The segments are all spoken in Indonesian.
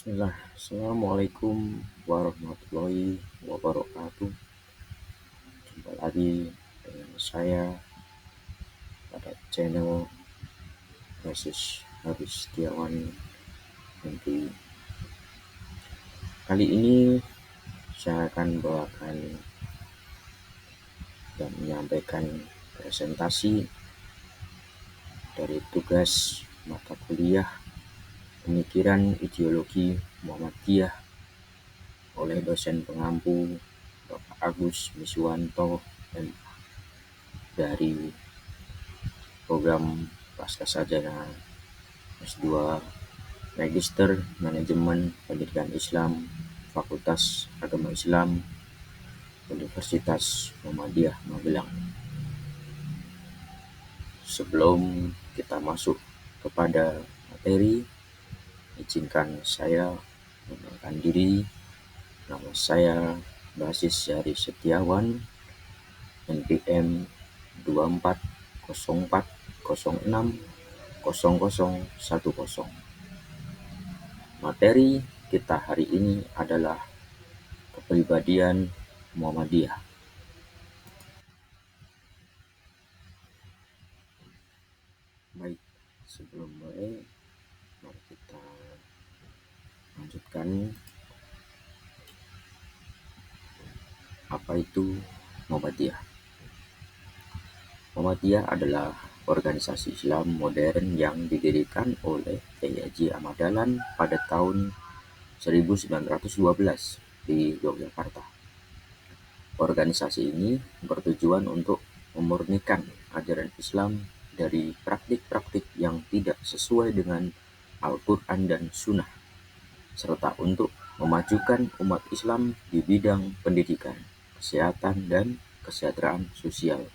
Bismillah. Assalamualaikum warahmatullahi wabarakatuh. Jumpa lagi dengan saya pada channel Yesus Haris Setiawan MPI. Kali ini saya akan bawakan dan menyampaikan presentasi dari tugas mata kuliah Pemikiran Ideologi Muhammadiyah oleh dosen pengampu Bapak Agus Miswanto dari program Pascasarjana S2 Magister Manajemen Pendidikan Islam Fakultas Agama Islam Universitas Muhammadiyah Magelang. Sebelum kita masuk kepada materi, izinkan saya mengenalkan diri. Nama saya Basis Syari Setiawan, NPM 2404060010. Materi kita hari ini adalah kepribadian Muhammadiyah. Baik, sebelum mulai, mari kita lanjutkan. Apa itu Muhammadiyah? Muhammadiyah adalah organisasi Islam modern yang didirikan oleh Kiai Haji Ahmad Dahlan pada tahun 1912 di Yogyakarta. Organisasi ini bertujuan untuk memurnikan ajaran Islam dari praktik-praktik yang tidak sesuai dengan Al-Quran dan Sunnah, serta untuk memajukan umat Islam di bidang pendidikan, kesehatan, dan kesejahteraan sosial.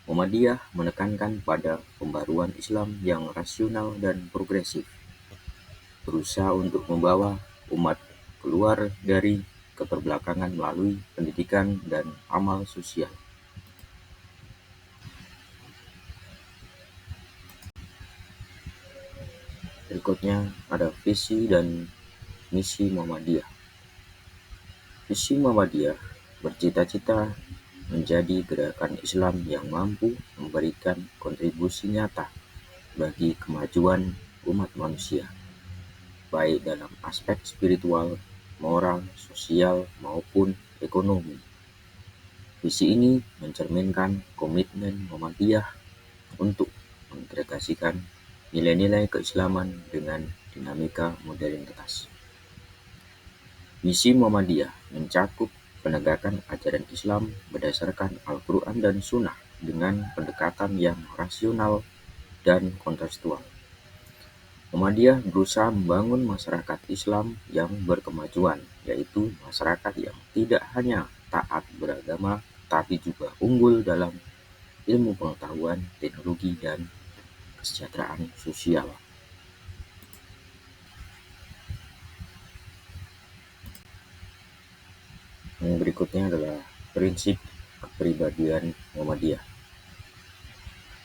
Muhammadiyah menekankan pada pembaruan Islam yang rasional dan progresif, berusaha untuk membawa umat keluar dari keterbelakangan melalui pendidikan dan amal sosial. Berikutnya ada visi dan misi Muhammadiyah. Visi Muhammadiyah bercita-cita menjadi gerakan Islam yang mampu memberikan kontribusi nyata bagi kemajuan umat manusia, baik dalam aspek spiritual, moral, sosial, maupun ekonomi. Visi ini mencerminkan komitmen Muhammadiyah untuk mengintegrasikan nilai-nilai keislaman dengan dinamika modernitas. Misi Muhammadiyah mencakup penegakan ajaran Islam berdasarkan Al-Quran dan Sunnah dengan pendekatan yang rasional dan kontekstual. Muhammadiyah berusaha membangun masyarakat Islam yang berkemajuan, yaitu masyarakat yang tidak hanya taat beragama, tapi juga unggul dalam ilmu pengetahuan, teknologi, dan kesejahteraan sosial. Yang berikutnya adalah prinsip kepribadian Muhammadiyah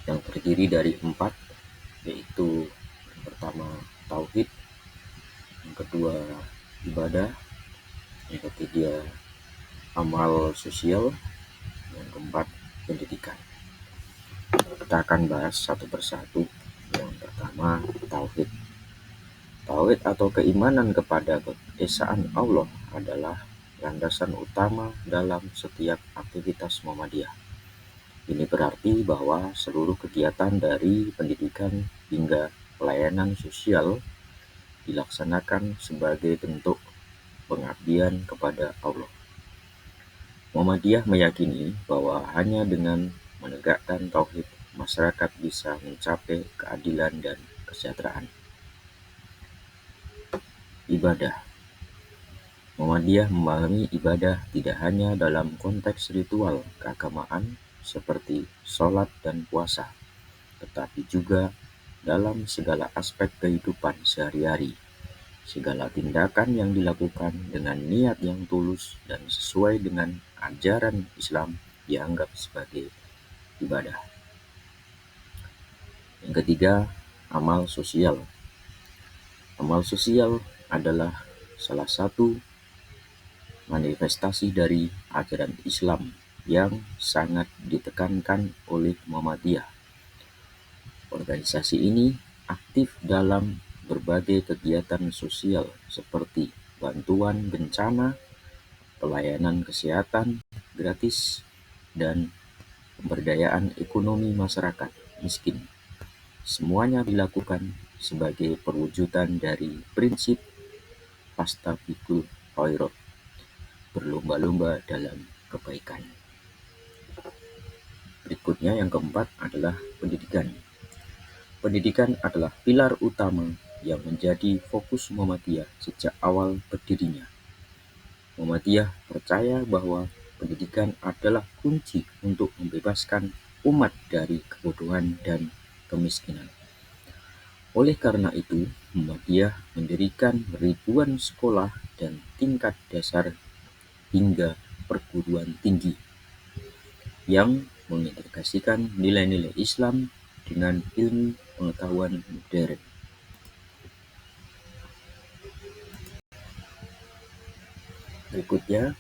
yang terdiri dari 4, yaitu yang pertama tauhid, yang kedua ibadah, yang ketiga amal sosial, yang keempat pendidikan. Kita akan bahas satu persatu. Yang pertama tauhid. Tauhid atau keimanan kepada keesaan Allah adalah landasan utama dalam setiap aktivitas Muhammadiyah. Ini berarti bahwa seluruh kegiatan dari pendidikan hingga pelayanan sosial dilaksanakan sebagai bentuk pengabdian kepada Allah. Muhammadiyah meyakini bahwa hanya dengan menegakkan tauhid, masyarakat bisa mencapai keadilan dan kesejahteraan. Ibadah. Muhammadiyah memahami ibadah tidak hanya dalam konteks ritual keagamaan seperti sholat dan puasa, tetapi juga dalam segala aspek kehidupan sehari-hari. Segala tindakan yang dilakukan dengan niat yang tulus dan sesuai dengan ajaran Islam dianggap sebagai ibadah. Yang ketiga, amal sosial. Amal sosial adalah salah satu manifestasi dari ajaran Islam yang sangat ditekankan oleh Muhammadiyah. Organisasi ini aktif dalam berbagai kegiatan sosial seperti bantuan bencana, pelayanan kesehatan gratis, dan pemberdayaan ekonomi masyarakat miskin. Semuanya dilakukan sebagai perwujudan dari prinsip fastabiqul khairat, berlomba-lomba dalam kebaikan. Berikutnya yang keempat adalah pendidikan. Pendidikan adalah pilar utama yang menjadi fokus Muhammadiyah sejak awal berdirinya. Muhammadiyah percaya bahwa pendidikan adalah kunci untuk membebaskan umat dari kebodohan dan kemiskinan. Oleh karena itu, Muhammadiyah mendirikan ribuan sekolah dan tingkat dasar hingga perguruan tinggi yang mengintegrasikan nilai-nilai Islam dengan ilmu pengetahuan modern. Berikutnya,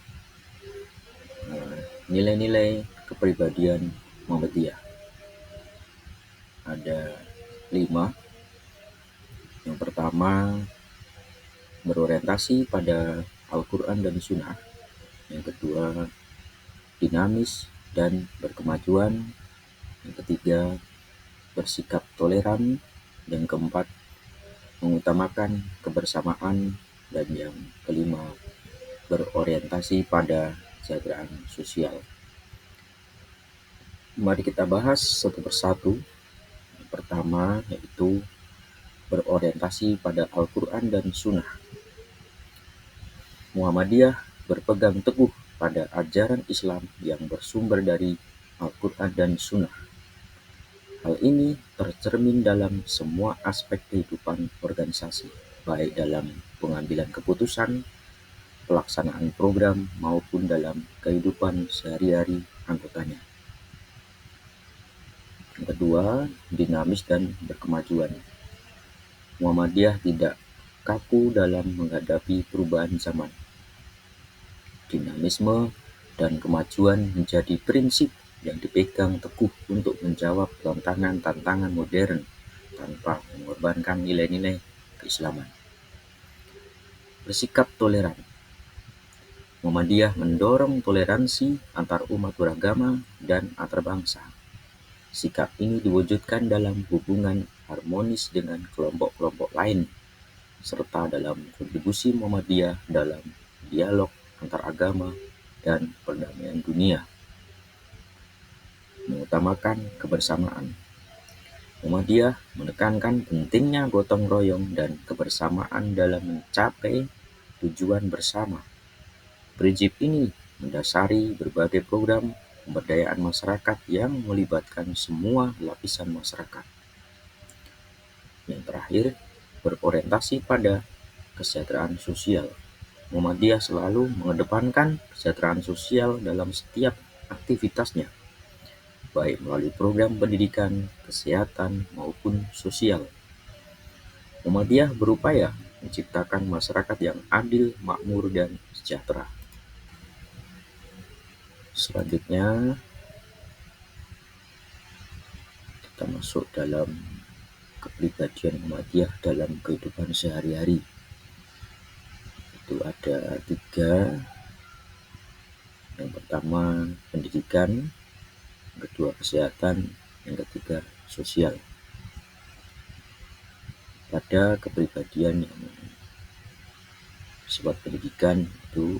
nilai-nilai kepribadian Muhammadiyah. Ada 5. Yang pertama, berorientasi pada Al-Quran dan Sunnah. Yang kedua, dinamis dan berkemajuan. Yang ketiga, bersikap toleran. Yang keempat, mengutamakan kebersamaan. Dan yang kelima, berorientasi pada kesejahteraan sosial. Mari kita bahas satu persatu. Yang pertama yaitu berorientasi pada Al-Quran dan Sunnah. Muhammadiyah berpegang teguh pada ajaran Islam yang bersumber dari Al-Quran dan Sunnah. Hal ini tercermin dalam semua aspek kehidupan organisasi, baik dalam pengambilan keputusan, pelaksanaan program, maupun dalam kehidupan sehari-hari anggotanya. Yang kedua, dinamis dan berkemajuan. Muhammadiyah tidak kaku dalam menghadapi perubahan zaman. Dinamisme dan kemajuan menjadi prinsip yang dipegang teguh untuk menjawab tantangan-tantangan modern tanpa mengorbankan nilai-nilai keislaman. Bersikap toleran. Muhammadiyah mendorong toleransi antar umat beragama dan antar bangsa. Sikap ini diwujudkan dalam hubungan harmonis dengan kelompok-kelompok lain, serta dalam kontribusi Muhammadiyah dalam dialog antar agama dan perdamaian dunia. Mengutamakan kebersamaan. Muhammadiyah menekankan pentingnya gotong royong dan kebersamaan dalam mencapai tujuan bersama. Prinsip ini mendasari berbagai program pemberdayaan masyarakat yang melibatkan semua lapisan masyarakat. Yang terakhir, berorientasi pada kesejahteraan sosial. Muhammadiyah selalu mengedepankan kesejahteraan sosial dalam setiap aktivitasnya, baik melalui program pendidikan, kesehatan, maupun sosial. Muhammadiyah berupaya menciptakan masyarakat yang adil, makmur, dan sejahtera. Selanjutnya, kita masuk dalam kepribadian Muhammadiyah dalam kehidupan sehari-hari. Itu ada 3. Yang pertama, pendidikan. Yang kedua, kesehatan. Yang ketiga, sosial. Pada kepribadian yang bersifat pendidikan itu,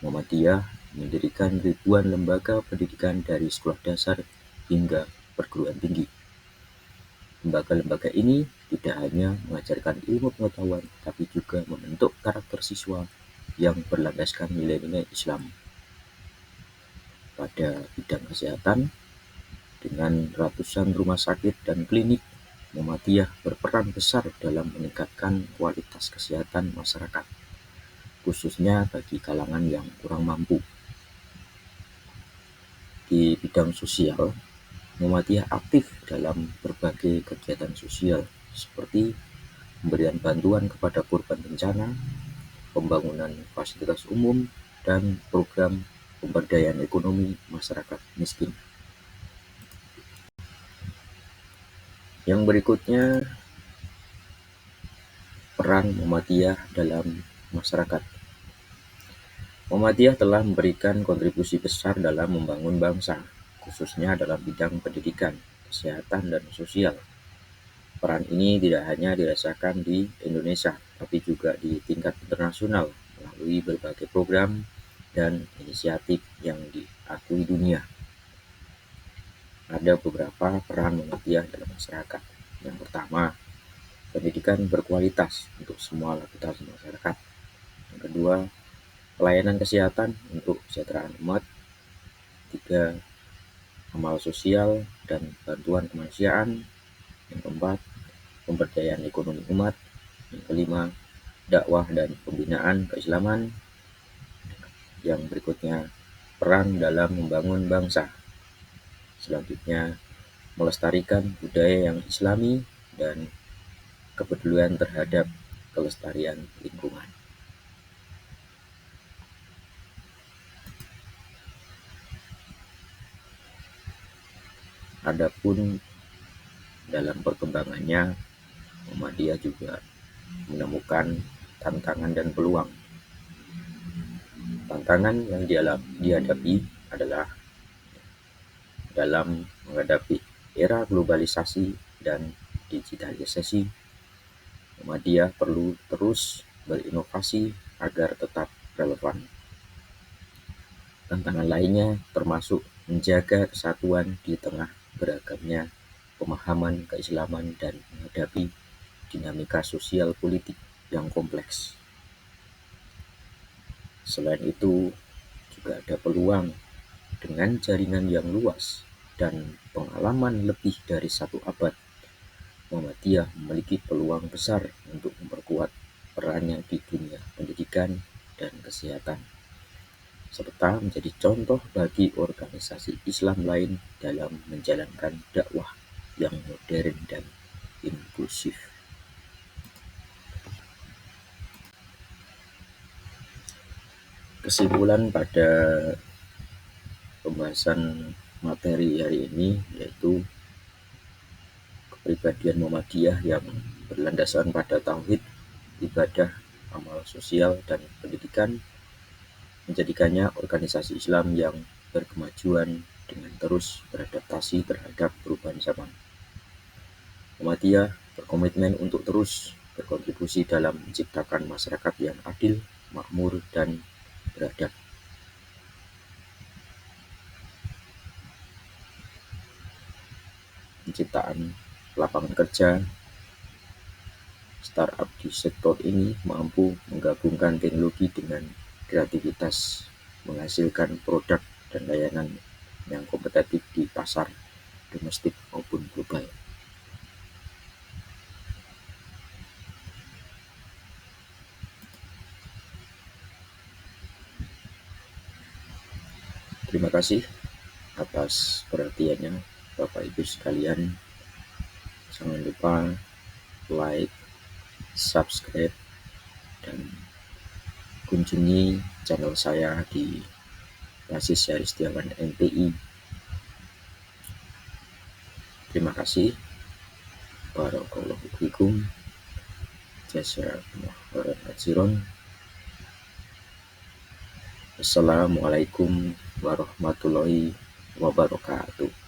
Muhammadiyah mendirikan ribuan lembaga pendidikan dari sekolah dasar hingga perguruan tinggi. Lembaga-lembaga ini tidak hanya mengajarkan ilmu pengetahuan, tapi juga membentuk karakter siswa yang berlandaskan nilai-nilai Islam. Pada bidang kesehatan, dengan ratusan rumah sakit dan klinik, Muhammadiyah berperan besar dalam meningkatkan kualitas kesehatan masyarakat, khususnya bagi kalangan yang kurang mampu. Di bidang sosial, Muhammadiyah aktif dalam berbagai kegiatan sosial seperti pemberian bantuan kepada korban bencana, pembangunan fasilitas umum, dan program pemberdayaan ekonomi masyarakat miskin. Yang berikutnya, peran Muhammadiyah dalam masyarakat. Muhammadiyah telah memberikan kontribusi besar dalam membangun bangsa, khususnya dalam bidang pendidikan, kesehatan, dan sosial. Peran ini tidak hanya dirasakan di Indonesia, tapi juga di tingkat internasional melalui berbagai program dan inisiatif yang diakui dunia. Ada beberapa peran Muhammadiyah dalam masyarakat. Yang pertama, pendidikan berkualitas untuk semua lapisan masyarakat. Yang kedua, pelayanan kesehatan untuk kesejahteraan umat. Tiga, amal sosial dan bantuan kemanusiaan. Yang keempat, pemberdayaan ekonomi umat. Yang kelima, dakwah dan pembinaan keislaman. Yang berikutnya, peran dalam membangun bangsa. Selanjutnya, melestarikan budaya yang islami dan kepedulian terhadap kelestarian lingkungan. Adapun dalam perkembangannya, Muhammadiyah juga menemukan tantangan dan peluang. Tantangan yang dihadapi adalah dalam menghadapi era globalisasi dan digitalisasi, Muhammadiyah perlu terus berinovasi agar tetap relevan. Tantangan lainnya termasuk menjaga kesatuan di tengah beragamnya pemahaman keislaman dan menghadapi dinamika sosial politik yang kompleks. Selain itu, juga ada peluang dengan jaringan yang luas dan pengalaman lebih dari 1 abad. Muhammadiyah memiliki peluang besar untuk memperkuat perannya di dunia pendidikan dan kesehatan, serta menjadi contoh bagi organisasi Islam lain dalam menjalankan dakwah yang modern dan inklusif. Kesimpulan pada pembahasan materi hari ini yaitu kepribadian Muhammadiyah yang berlandaskan pada tauhid, ibadah, amal sosial, dan pendidikan menjadikannya organisasi Islam yang berkemajuan dengan terus beradaptasi terhadap perubahan zaman. Muhammadiyah berkomitmen untuk terus berkontribusi dalam menciptakan masyarakat yang adil, makmur, dan beradab. Penciptaan lapangan kerja startup di sektor ini mampu menggabungkan teknologi dengan kreativitas, menghasilkan produk dan layanan yang kompetitif di pasar domestik maupun global. Terima kasih atas perhatiannya Bapak Ibu sekalian. Jangan lupa like, subscribe, dan kunjungi channel saya di Basis Syahri Setiawan MPI. Terima kasih. Barakallahu fikum. Jazakumullah khairan. Assalamualaikum warahmatullahi wabarakatuh.